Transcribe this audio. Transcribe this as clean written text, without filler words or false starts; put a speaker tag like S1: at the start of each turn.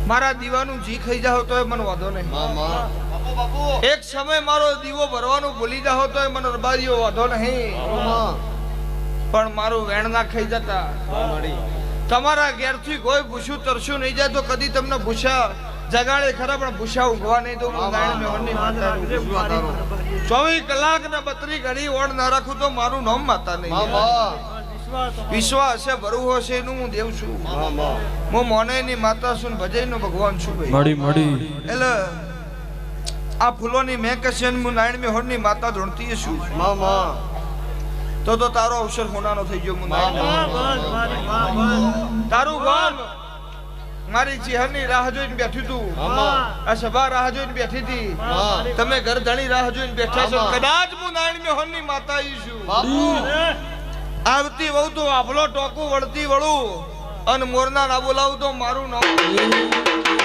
S1: મારા દીવાનું જી ખાઈ જાવ તોય મને વાંધો નહીં એક સમય મારો દીવો ભરવાનું ભૂલી જાવ તોય મને રબારીઓ વાંધો નહીં પણ મારું વેણ ના ખાઈ જતા તમારા ઘેરથી કોઈ ભૂસું તરશું નહીં જાય તો કદી તમને ભૂસા જગાડે ખરા પણ ભૂસા ઊંઘવા નહીં તો 24 કલાક ને 32 ઘડી ઓળ ના રાખું તો મારું નામ માતા નહીં વિશ્વાસ હશે ભરવું હશે એનું હું દેવ છું હું મોને ની માતા છું ભજય નો ભગવાન છું ભાઈ એટલે આ ફૂલોની મેં કશે હું નારાયણ મેં હોરની માતા ધોણતી છું તો તારો અવસર હોનાનો થઈ ગયો હું તારું ગામ મારી ચિહરની રાહ જોઈને બેઠી તું આ સભા રાહ જોઈને બેઠી હતી તમે ઘર ધણી રાહ જોઈને બેઠા છો કદાચ હું નારાયણ મેં હોરની માતા છું આવતી વહુ તો આભલો ટોકું વળતી વળું અને મોરના ના બોલાવું તો મારું નામ